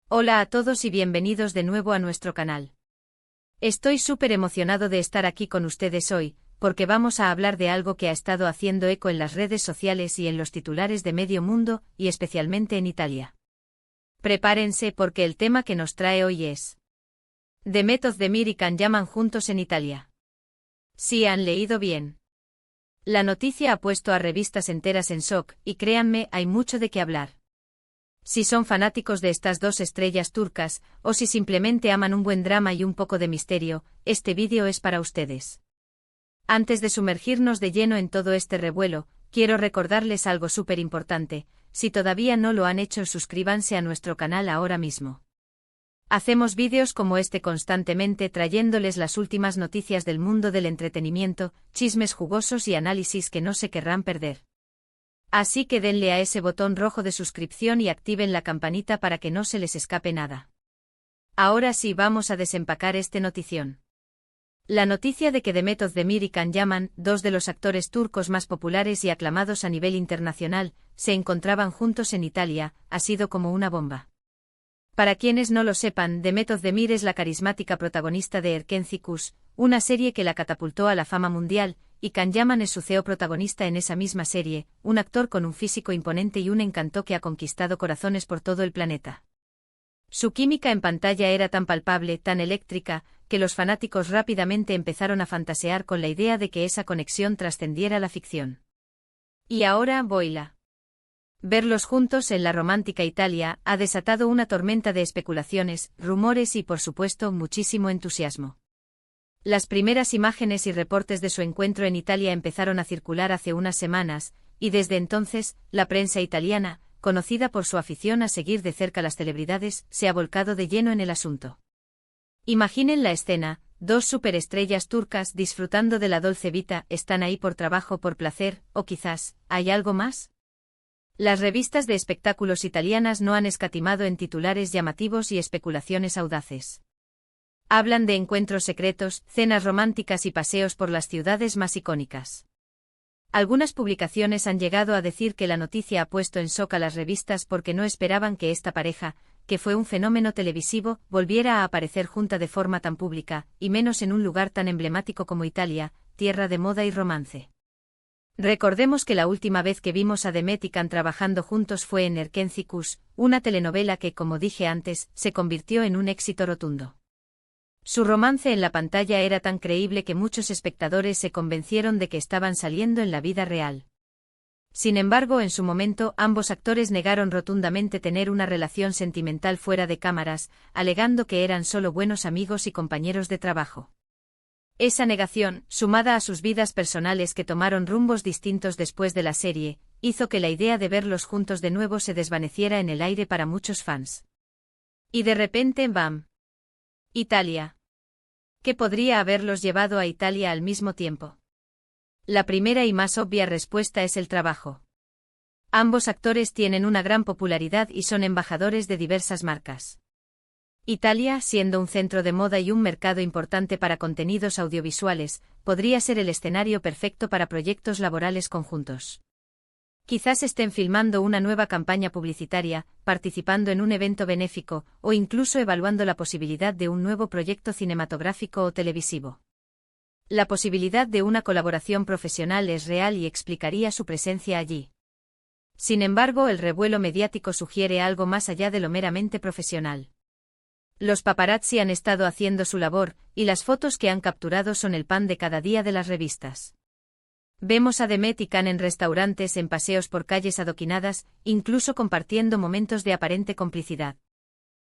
Hola a todos y bienvenidos de nuevo a nuestro canal. Estoy súper emocionado de estar aquí con ustedes hoy, porque vamos a hablar de algo que ha estado haciendo eco en las redes sociales y en los titulares de medio mundo, y especialmente en Italia. Prepárense porque el tema que nos trae hoy es Demet Özdemir y Can Yaman juntos en Italia. Sí, han leído bien. La noticia ha puesto a revistas enteras en shock, y créanme, hay mucho de qué hablar. Si son fanáticos de estas dos estrellas turcas, o si simplemente aman un buen drama y un poco de misterio, este vídeo es para ustedes. Antes de sumergirnos de lleno en todo este revuelo, quiero recordarles algo súper importante: si todavía no lo han hecho, suscríbanse a nuestro canal ahora mismo. Hacemos vídeos como este constantemente trayéndoles las últimas noticias del mundo del entretenimiento, chismes jugosos y análisis que no se querrán perder. Así que denle a ese botón rojo de suscripción y activen la campanita para que no se les escape nada. Ahora sí, vamos a desempacar este notición. La noticia de que Demet Özdemir y Can Yaman, dos de los actores turcos más populares y aclamados a nivel internacional, se encontraban juntos en Italia, ha sido como una bomba. Para quienes no lo sepan, Demet Özdemir es la carismática protagonista de Erkenci, una serie que la catapultó a la fama mundial, y Can Yaman es su CEO protagonista en esa misma serie, un actor con un físico imponente y un encanto que ha conquistado corazones por todo el planeta. Su química en pantalla era tan palpable, tan eléctrica, que los fanáticos rápidamente empezaron a fantasear con la idea de que esa conexión trascendiera la ficción. Y ahora, voila. Verlos juntos en la romántica Italia ha desatado una tormenta de especulaciones, rumores y, por supuesto, muchísimo entusiasmo. Las primeras imágenes y reportes de su encuentro en Italia empezaron a circular hace unas semanas, y desde entonces, la prensa italiana, conocida por su afición a seguir de cerca las celebridades, se ha volcado de lleno en el asunto. Imaginen la escena: dos superestrellas turcas disfrutando de la dolce vita. ¿Están ahí por trabajo, por placer, o quizás, hay algo más? Las revistas de espectáculos italianas no han escatimado en titulares llamativos y especulaciones audaces. Hablan de encuentros secretos, cenas románticas y paseos por las ciudades más icónicas. Algunas publicaciones han llegado a decir que la noticia ha puesto en shock a las revistas porque no esperaban que esta pareja, que fue un fenómeno televisivo, volviera a aparecer junta de forma tan pública, y menos en un lugar tan emblemático como Italia, tierra de moda y romance. Recordemos que la última vez que vimos a Demet y Can trabajando juntos fue en Erkenci, una telenovela que, como dije antes, se convirtió en un éxito rotundo. Su romance en la pantalla era tan creíble que muchos espectadores se convencieron de que estaban saliendo en la vida real. Sin embargo, en su momento, ambos actores negaron rotundamente tener una relación sentimental fuera de cámaras, alegando que eran solo buenos amigos y compañeros de trabajo. Esa negación, sumada a sus vidas personales que tomaron rumbos distintos después de la serie, hizo que la idea de verlos juntos de nuevo se desvaneciera en el aire para muchos fans. Y de repente, ¡bam! Italia. ¿Qué podría haberlos llevado a Italia al mismo tiempo? La primera y más obvia respuesta es el trabajo. Ambos actores tienen una gran popularidad y son embajadores de diversas marcas. Italia, siendo un centro de moda y un mercado importante para contenidos audiovisuales, podría ser el escenario perfecto para proyectos laborales conjuntos. Quizás estén filmando una nueva campaña publicitaria, participando en un evento benéfico, o incluso evaluando la posibilidad de un nuevo proyecto cinematográfico o televisivo. La posibilidad de una colaboración profesional es real y explicaría su presencia allí. Sin embargo, el revuelo mediático sugiere algo más allá de lo meramente profesional. Los paparazzi han estado haciendo su labor, y las fotos que han capturado son el pan de cada día de las revistas. Vemos a Demet y Can en restaurantes, en paseos por calles adoquinadas, incluso compartiendo momentos de aparente complicidad.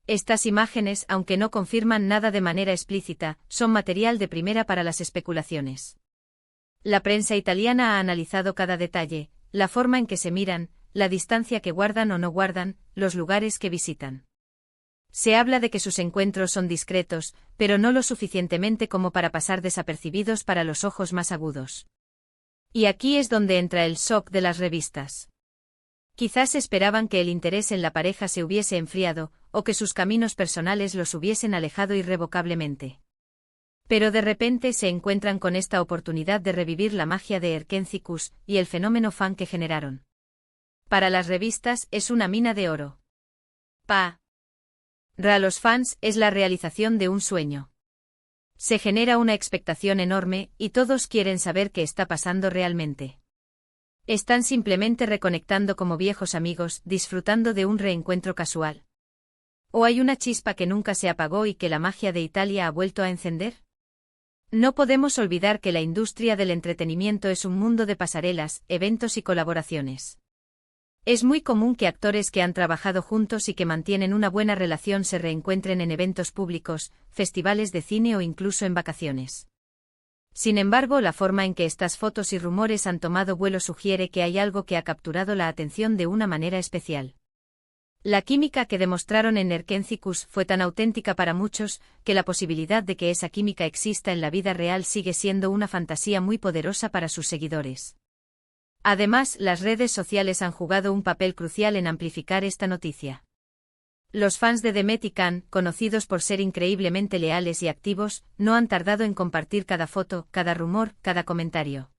Estas imágenes, aunque no confirman nada de manera explícita, son material de primera para las especulaciones. La prensa italiana ha analizado cada detalle: la forma en que se miran, la distancia que guardan o no guardan, los lugares que visitan. Se habla de que sus encuentros son discretos, pero no lo suficientemente como para pasar desapercibidos para los ojos más agudos. Y aquí es donde entra el shock de las revistas. Quizás esperaban que el interés en la pareja se hubiese enfriado, o que sus caminos personales los hubiesen alejado irrevocablemente. Pero de repente se encuentran con esta oportunidad de revivir la magia de Erkenci y el fenómeno fan que generaron. Para las revistas es una mina de oro. Para los fans es la realización de un sueño. Se genera una expectación enorme y todos quieren saber qué está pasando realmente. Están simplemente reconectando como viejos amigos, disfrutando de un reencuentro casual. ¿O hay una chispa que nunca se apagó y que la magia de Italia ha vuelto a encender? No podemos olvidar que la industria del entretenimiento es un mundo de pasarelas, eventos y colaboraciones. Es muy común que actores que han trabajado juntos y que mantienen una buena relación se reencuentren en eventos públicos, festivales de cine o incluso en vacaciones. Sin embargo, la forma en que estas fotos y rumores han tomado vuelo sugiere que hay algo que ha capturado la atención de una manera especial. La química que demostraron en Erkenci-Kuş fue tan auténtica para muchos, que la posibilidad de que esa química exista en la vida real sigue siendo una fantasía muy poderosa para sus seguidores. Además, las redes sociales han jugado un papel crucial en amplificar esta noticia. Los fans de Demet y Can, conocidos por ser increíblemente leales y activos, no han tardado en compartir cada foto, cada rumor, cada comentario.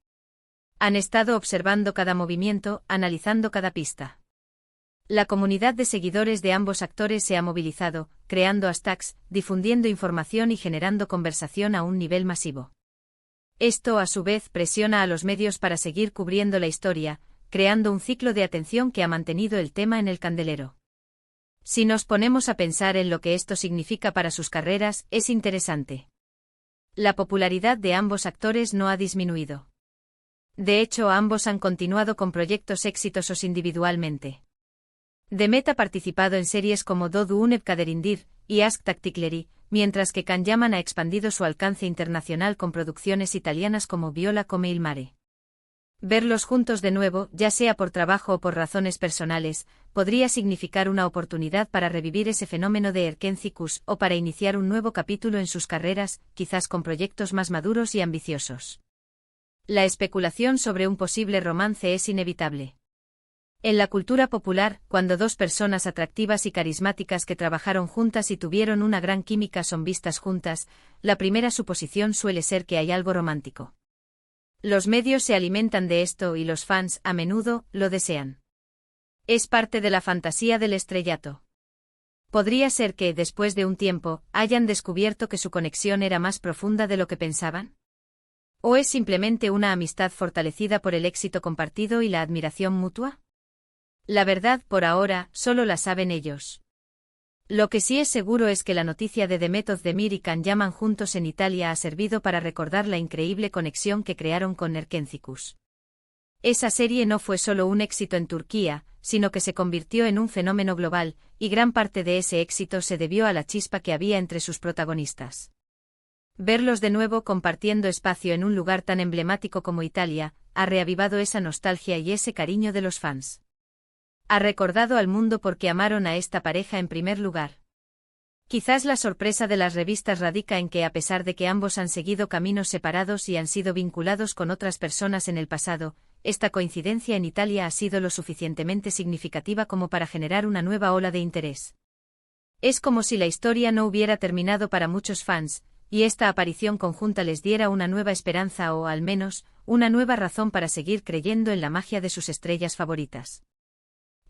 Han estado observando cada movimiento, analizando cada pista. La comunidad de seguidores de ambos actores se ha movilizado, creando hashtags, difundiendo información y generando conversación a un nivel masivo. Esto, a su vez, presiona a los medios para seguir cubriendo la historia, creando un ciclo de atención que ha mantenido el tema en el candelero. Si nos ponemos a pensar en lo que esto significa para sus carreras, es interesante. La popularidad de ambos actores no ha disminuido. De hecho, ambos han continuado con proyectos exitosos individualmente. Demet ha participado en series como Doğu Unep Kaderindir y Aşk Taktikleri, mientras que Can Yaman ha expandido su alcance internacional con producciones italianas como Viola come il mare. Verlos juntos de nuevo, ya sea por trabajo o por razones personales, podría significar una oportunidad para revivir ese fenómeno de Erkenci-Kuş o para iniciar un nuevo capítulo en sus carreras, quizás con proyectos más maduros y ambiciosos. La especulación sobre un posible romance es inevitable. En la cultura popular, cuando dos personas atractivas y carismáticas que trabajaron juntas y tuvieron una gran química son vistas juntas, la primera suposición suele ser que hay algo romántico. Los medios se alimentan de esto y los fans, a menudo, lo desean. Es parte de la fantasía del estrellato. Podría ser que, después de un tiempo, hayan descubierto que su conexión era más profunda de lo que pensaban. ¿O es simplemente una amistad fortalecida por el éxito compartido y la admiración mutua? La verdad, por ahora, solo la saben ellos. Lo que sí es seguro es que la noticia de Demet Özdemir y Can Yaman juntos en Italia ha servido para recordar la increíble conexión que crearon con Erkenci-Kuş. Esa serie no fue solo un éxito en Turquía, sino que se convirtió en un fenómeno global, y gran parte de ese éxito se debió a la chispa que había entre sus protagonistas. Verlos de nuevo compartiendo espacio en un lugar tan emblemático como Italia, ha reavivado esa nostalgia y ese cariño de los fans. Ha recordado al mundo por qué amaron a esta pareja en primer lugar. Quizás la sorpresa de las revistas radica en que, a pesar de que ambos han seguido caminos separados y han sido vinculados con otras personas en el pasado, esta coincidencia en Italia ha sido lo suficientemente significativa como para generar una nueva ola de interés. Es como si la historia no hubiera terminado para muchos fans, y esta aparición conjunta les diera una nueva esperanza o, al menos, una nueva razón para seguir creyendo en la magia de sus estrellas favoritas.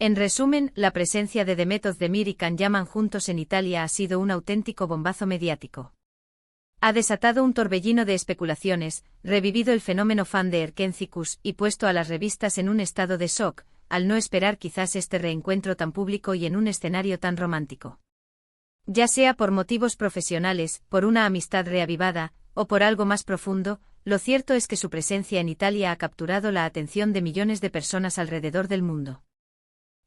En resumen, la presencia de Demet Özdemir y Can Yaman juntos en Italia ha sido un auténtico bombazo mediático. Ha desatado un torbellino de especulaciones, revivido el fenómeno fan de Erkenci-Kuş y puesto a las revistas en un estado de shock, al no esperar quizás este reencuentro tan público y en un escenario tan romántico. Ya sea por motivos profesionales, por una amistad reavivada, o por algo más profundo, lo cierto es que su presencia en Italia ha capturado la atención de millones de personas alrededor del mundo.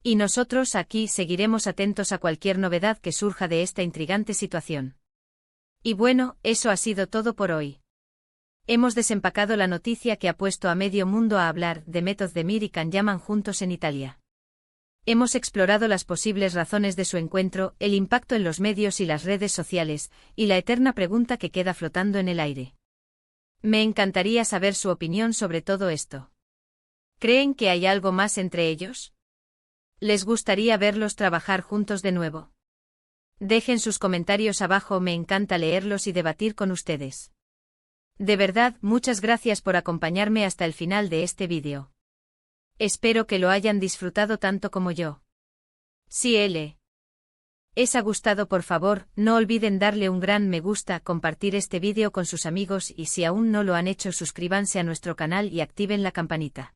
Y nosotros aquí seguiremos atentos a cualquier novedad que surja de esta intrigante situación. Y bueno, eso ha sido todo por hoy. Hemos desempacado la noticia que ha puesto a medio mundo a hablar de Demet Özdemir y Can Yaman juntos en Italia. Hemos explorado las posibles razones de su encuentro, el impacto en los medios y las redes sociales, y la eterna pregunta que queda flotando en el aire. Me encantaría saber su opinión sobre todo esto. ¿Creen que hay algo más entre ellos? ¿Les gustaría verlos trabajar juntos de nuevo? Dejen sus comentarios abajo, me encanta leerlos y debatir con ustedes. De verdad, muchas gracias por acompañarme hasta el final de este vídeo. Espero que lo hayan disfrutado tanto como yo. Sí, L. ¿Es ha gustado? Por favor, no olviden darle un gran me gusta, compartir este vídeo con sus amigos y si aún no lo han hecho suscríbanse a nuestro canal y activen la campanita.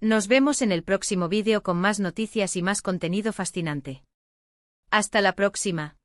Nos vemos en el próximo vídeo con más noticias y más contenido fascinante. Hasta la próxima.